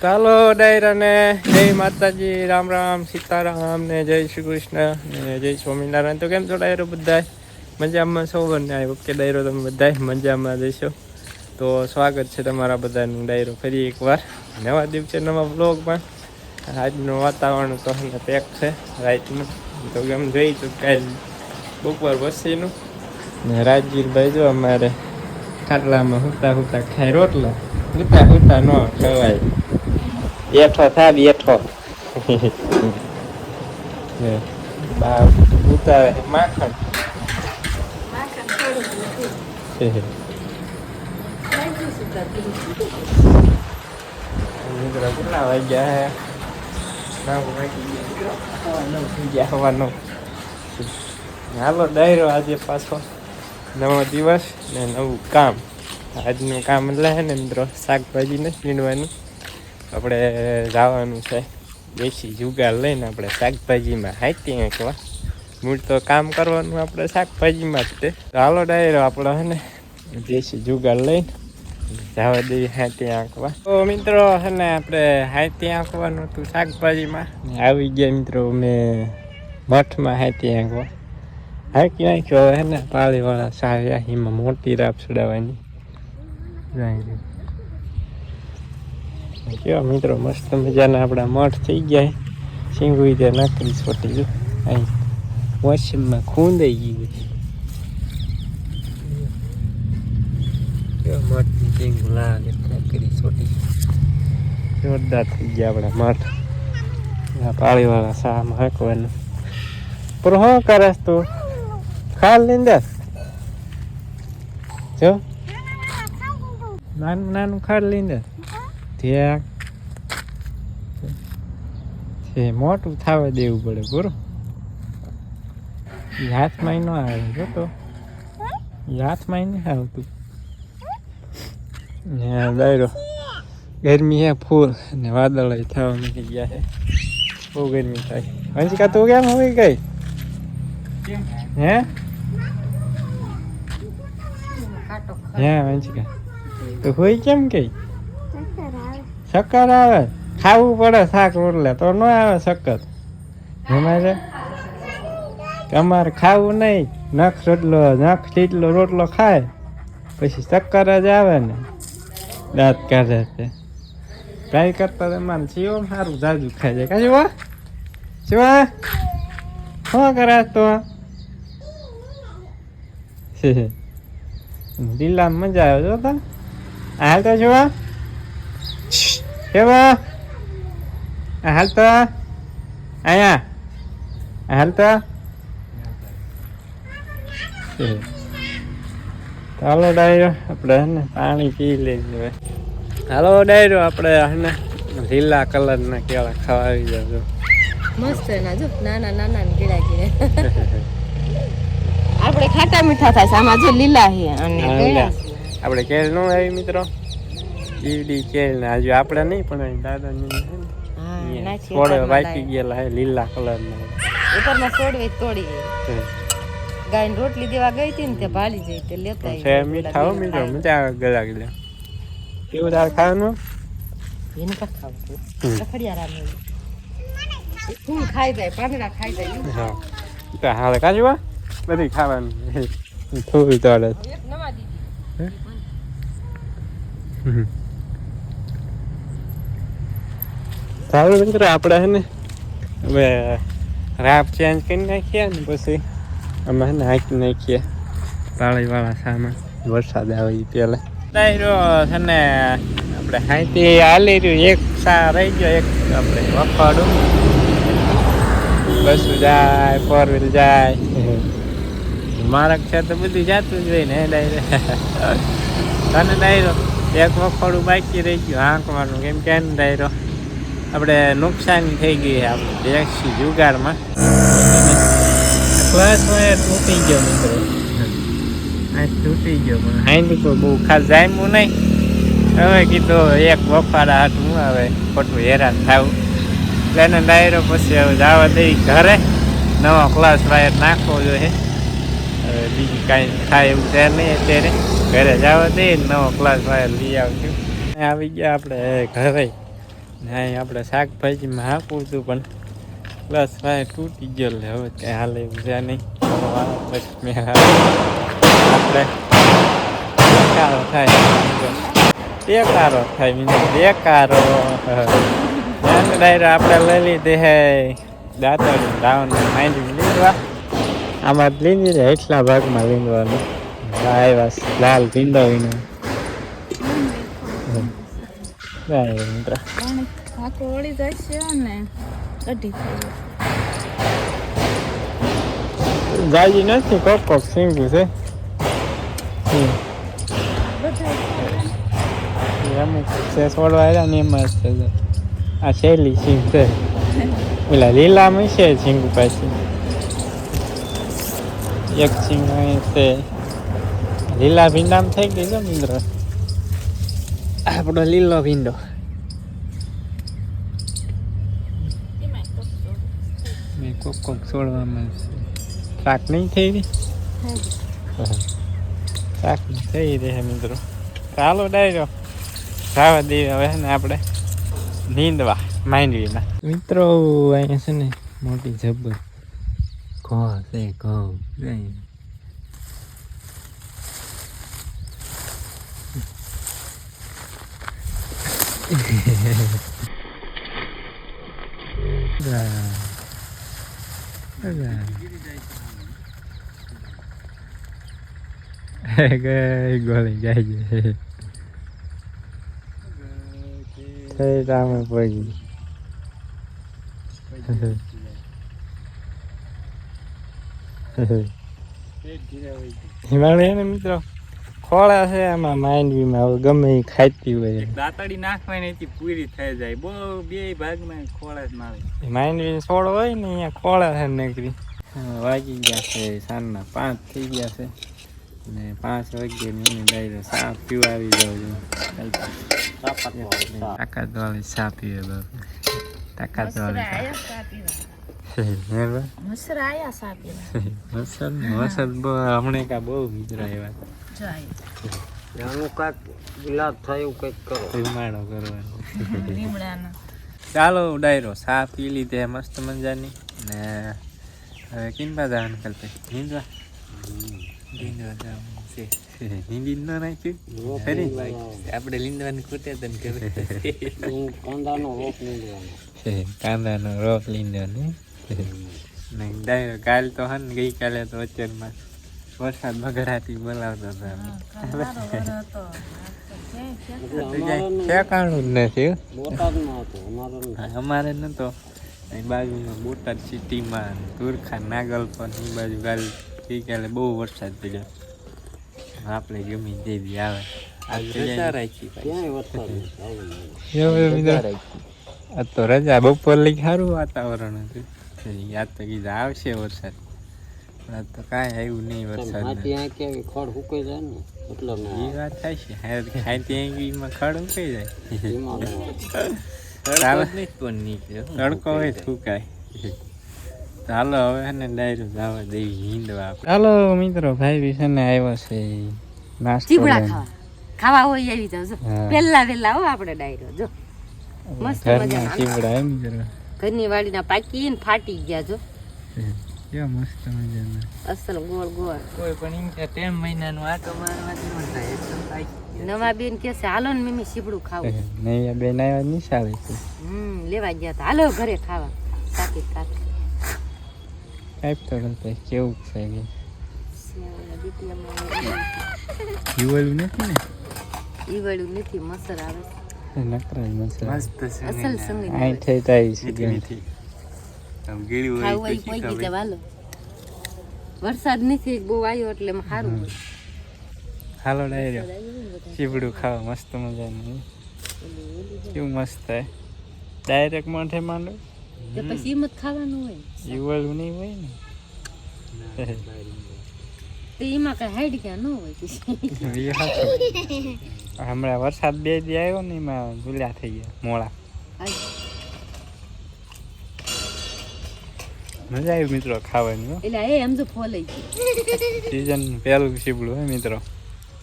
ચાલો ડાયરા ને જય માતાજી, રામ રામ, સીતારામ ને જય શ્રી કૃષ્ણ ને જય સ્વામિનારાયણ. તો કેમ છો ડાયરો બધા? મજામાં છો ને? ઓકે ડાયરો તમે બધા મજામાં જઈશો. તો સ્વાગત છે તમારા બધાનું ડાયરો ફરી એકવાર નવા દિવસે નવા બ્લોગમાં. આજનું વાતાવરણ તો પેક છે રાતનું. તો કેમ જોઈ તો કાલ બપોર પછીનું ને રાજગીરભાઈ જો અમારે ખાટલામાં હુતા હુતા ખાય રોટલા. હુતા હુતા ન ખવાય, બેઠો થા બેઠો. બા ઉતારે માખણ. મિત્રો કેટલા વાગ્યા હે? હવાનો. હાલો ડાયરો આજે પાછો નવો દિવસ ને નવું કામ. આજનું કામ એટલે હે ને મિત્રો શાકભાજી નથી વીણવાનું, આપણે જવાનું છે દેશી જુગાર લઈને આપણે શાકભાજીમાં હાઈતી આંકવા. મૂળ તો કામ કરવાનું આપણે શાકભાજીમાં જ તે. હાલો ડાયરો આપણો હે ને દેશી જુગાર લઈને જવા દઈએ હાઈતી આંકવા. તો મિત્રો હે ને આપણે હાઈતી આંકવાનું હતું શાકભાજીમાં. આવી ગયા મિત્રો અમે મઠમાં હાઈતી આંકવા. હાઈતી આંક્યો હે ને પાળીવાળા સાવ્યા, એમાં મોટી રાપ ચડાવવાની. કેવા મિત્રો મસ્ત મજાના આપણા મઠ થઈ ગયા. સિંગુઈ ત્યાં નાખી છોટી જો અહીં મોસમમાં ખૂંદાઈ ગઈ બધી. કેવા મઠની સિંગુ લાગે નાખી છોટી. જોરદાર થઈ ગયા આપણા મઠ. આ પાળીવાળા શામાં હાંકવાનું. પણ શું કરે તું? ખાલ લીંદર જો નાનું નાનું ખાડ લઈને ત્યાં મોટું થવા દેવું પડે બરો. એ હાથમાં ન આવે જો તો, એ હાથમાં નહીં આવતું. ડાયરો ગરમી હે ફૂલ ને વાદળ થવા મીઠી ગયા છે. બહુ ગરમી થાય. વંશિકા તું કેમ હોઈ ગઈ? હે હે વંશિકા તો હોય કેમ કઈ? શક્કર આવે. ખાવું પડે શાક રોટલે તો ન આવે શક્કર. અમારે અમારે ખાવું નહીં. નખ જેટલો રોટલો ખાય પછી શક્કર જ આવે ને દાંત કાઢે છે. કાંઈ કરતા તમારે જીવો સારું જાજુ ખાઈ જાય. કાંઈ વા શિવા શું કરે તો? લીલા મજા આવે જો તા. હાલ તો જોવા કેવા હાલ તો અહીંયા હાલ તો. હાલો ડાયરો આપણે હે પાણી પી લઈએ. હાલો ડાયરો આપણે હે લીલા કલરના કેળા ખવાવી જાજો. મસ્ત ના જો નાના નાના કેળા કે આપણે ખાટા મીઠા થાય. આમાં જો લીલા છે અને કેળા આપણે કેળ નો આવી મિત્રો. ઈડી કેળ ને હજુ આપણે નહીં પણ દાદાની છોડ વાંચી ગયેલા હે લીલા કલરના. ઉપરમાં છોડવે તોડી ગઈ. ગાયને રોટલી દેવા ગઈ હતી ને તે ભાલી જઈ તે લેતા છે મીઠા હો મિત્રો. મજા આવે ગળા ગળા. કેવું દાળ ખાવાનું? એને કા ખાવું રખડિયા રામ ફૂલ ખાઈ જાય, પાંદડા ખાઈ જાય. હા તો હાલે કાજવા બધી ખાવાનું થોડું ચાલે. નવા દીધી સારું મિત્રો આપણે હે ને હવે રાપ ચેન્જ કરી નાખીએ ને પછી અમે હે ને હાંકી નાખીએ પાળીવાળા સામે. વરસાદ આવે એ પહેલાં ડાયરો છે ને આપણે હાંતી હાલી રહ્યું. એક સા રહી ગયો, એક આપણે વખવાડું. બસ જાય, ફોર વ્હીલ જાય. માર્ગ છે તો બધું જાતું જ હોય ને ડાયરો. તને ડાયરો એક વખવાડું બાકી રહી ગયું હાંકવાનું. કેમ કે ને ડાયરો આપણે નુકસાન થઈ ગઈ આપણે દેશી જુગારમાં. ક્લાસ વાયર તૂટી ગયો મિત્રો. તૂટી ગયો પણ હાઈની કોઈ બહુ ખાસ જામ્યું નહીં. હવે કીધું એક વફાડા હાટું હું હવે ખોટું હેરાન થાવું. એને ડાયરો પછી હવે જવા દઈ ઘરે. નવો ક્લાસ વાયર નાખવો જોઈએ. હવે બીજું કાંઈ થાય એવું છે નહીં અત્યારે. ઘરે જવા દઈએ નવો ક્લાસ વાયર લઈ આવશું. આવી ગયા આપણે ઘરે. હા આપણે શાકભાજીમાં હાંકવું હતું પણ પ્લસ ભાઈ તૂટી ગયો લે હવે કંઈ હાલે એવું છે નહીં પછી આપણે બેકારો થાય બેકારો ડાયરો આપણે લઈ લીધી હે દાંતડી રાવણ માંડી લીધવા આમાં લીધી છે એટલા ભાગમાં લીંદવાનું આવ્યા લાલ ભીંડવીને ઓળી જશે ને કઢી જાજી નથી કોક કોક સીંગું છે અમુક છે છોડવા આવ્યા ને એમાં જ છે આ શેલી સિંગ છે પેલા લીલામાં છે સિંગ પાછી એક સિંગ અહીં છે લીલા ભીંડામાં થઈ ગઈ છે મિત્ર આપણો લીલો ભીંડો મેં કોક કોક છોડવામાં શાક નહીં થઈ રહી શાક થઈ રહે મિત્રો ચાલો ડાયરો ખાવા દઈએ હવે ને આપણે નીંદવા માંડવીના મિત્રો અહીંયા છે ને મોટી જબર ઘઉં છે ઘઉં ગોળી જાય છે થઈ રામે પડી હિમાલય ને મિત્રો ખોળા છે આમાં માંડવીમાં હવે ગમે એ ખાતી હોય દાંતડી નાખવાની હતી પૂરી થઈ જાય બહુ બે ભાગમાં ખોળા જ મારે માંડવી છોડ હોય ને અહીંયા ખોળા છે નીકળી વાગી ગયા છે સાંજના 5 થઈ ગયા છે ને 5 વાગ્યે મને ડાયરો ચા પીવા આવી જાવ તાકાત વાળી ચા પીવે બાપુ તાકાત વાળી વરસાદ હમણાં કા બહુ મિત્ર આવ્યા ગુલાબ થયું કઈક કરો ધીમાડો કરવાનો ચાલો ડાયરો ચા પી લીધે મસ્ત મજાની ને હવે કિંમા જવાનું કરતે નીંદવા નીંદી ન નાખ્યું ખરી આપણે લીંદવાની ખૂટે તને કાંદાનો રોપ લીંદવાનો નહીં ડાયરો કાલ તો હન ગઈકાલે તો વચ્ચેમાં વરસાદ બગડાતી બોલાવતો હતો ઠેકાણું જ નથી અમારે નતો બાજુમાં બોટાદ સિટીમાં તુરખા નાગલ પણ એ બાજુ કાલ ગઈકાલે બહુ વરસાદ પડ્યો આપણે ગમી જેવી આવે આ તો રજા બપોર લઈ સારું વાતાવરણ હતું યાદ તો કીધા આવશે વરસાદ પણ તો કાંઈ આવ્યું નહીં વરસાદ ખડ સુકાઈ જાય ને એટલે એ વાત થાય છે ત્યાં ખડ ઉકાઈ જાય તડકો હોય સુકાય ચાલો હવે ને ડાયરો જવા દેવી હિંદવા ચાલો મિત્રો ભાઈ બી છે ને આવ્યો છે નાસ્તો ખાવા હોય એવી જાવ પેલા વેલા હો આપણે ડાયરો જો મસ્ત મજાના ચીવડા એમ મિત્રો ઘરની વાડીના પાકીને ફાટી ગયા જો કેવા મસ્ત મજાના અસલ ગોળ ગોળ કોઈ પણ એમ કે 3 મહિનાનું આટો મારવાથી ન થાય એકદમ પાકી નવા બેન કે છે હાલો ને મમ્મી સીપડું ખાવું નહીં બેન આવ્યા નિશાળે છે લેવા ગયા હતા હાલો ઘરે ખાવા કાકી કાકી કાંઈક તો કેવું છે ઈવડું નથી ને ઈવડું નથી મસર આવે નકરા મસ્ત અસલ સંગીત આઈ થઈ તાઈ છે ગીડ્યું ખાવું હોય કોઈ કીધે વાલો વરસાદ નથી બહુ આવ્યો એટલે સારું હોય હાલો ડાયરો ચીવડું ખાવા મસ્ત મજાનું કેવું મસ્ત થાય ડાયરેક્ટ મોઢે માંડો તો પછી એમ જ ખાવાનું હોય ઈવડું નહીં હોય ને તો એમાં કઈ હાઈડ ક્યાં ન હોય હમણાં વરસાદ 2 દી આવ્યો ને એમાં ભૂલ્યા થઈ ગયા મોળા મજા આવી મિત્રો ખાવાની એટલે એ એમ તો ફોલાઈ ગયું સીઝન પહેલું સીપડું હે મિત્રો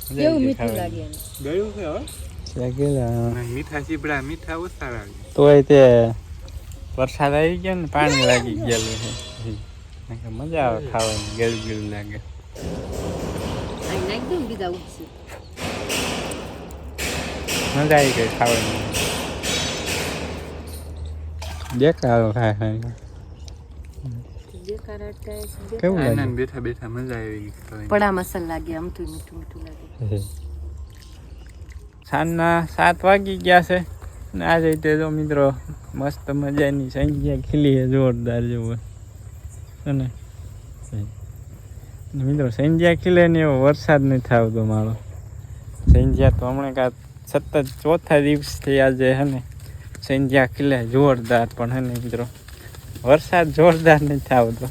કેવું મીઠું લાગે ગયું છે હવે મીઠા ચીબડા મીઠા ઓછા લાગે. તોય તે વરસાદ આવી ગયો ને પાણી લાગી ગયેલું છે. મજા આવે ખાવાની, ગળું ગળું લાગે. અહીં નાખી દે ને બીજા ઉપસી. મજા આવી ગઈ ખાવાની. દેખાડો ખાય દેખાડ અટકાય કેવું લાગે આનંદ બેઠા બેઠા મજા આવી ગઈ ખાવાની. પડા મસાલા લાગે આમથું મીઠું મીઠું લાગે. સાંજના 7 વાગી ગયા છે ને આ રીતે જો મિત્રો મસ્ત મજાની સંખ્યા ખીલી છે જોરદાર જેવું છે ને મિત્રો સંજ્યા ખીલે ને એવો વરસાદ નથી આવતો મારો. સંજ્યા તો હમણાં કાં સતત ચોથા દિવસથી આજે હે ને સંજ્યા ખીલે જોરદાર, પણ હે ને મિત્રો વરસાદ જોરદાર નથી આવતો.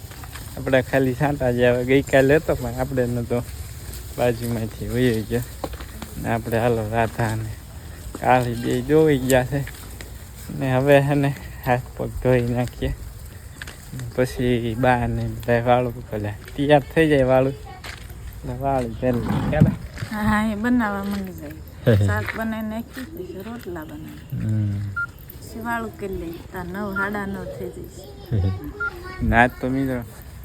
આપણે ખાલી છાંટા જ આવે. ગઈકાલે હતો પણ આપણે નહોતો, બાજુમાંથી વહી ગયા ને આપણે હાલો રાધા ને કાળી બે જોઈ ગયા છે ને હવે હે ને હાથ પગ ધોઈ નાખીએ પછી બા ને બધા વાળું પેલા તૈયાર થઈ જાય વાળું એટલે વાળું પેલું ખ્યાલ. હા એ બનાવવા માંડી જાય. શાક બનાવી નાખી પછી રોટલા બનાવી પછી વાળું કરી લઈ. તાર 9 સાડા 9 થઈ જઈશ. નાચ તો મિત્રો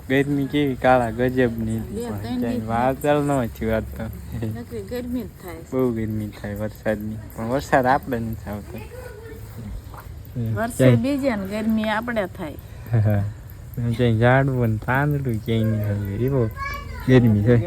ગરમી કેવી કાળા ગજબની બે ત્રણ પણ દિવસ. વાદળ ન થયું આજ તો નકરી ગરમી જ થાય છે. બહુ ગરમી થાય વરસાદની, પણ વરસાદ આપણે નથી આવતો. વર્ષે બીજે ને ગરમી આપણે થાય. ક્યાંય ઝાડવું ને પાંદડું ક્યાંય નહીં એવો ગરમી થાય.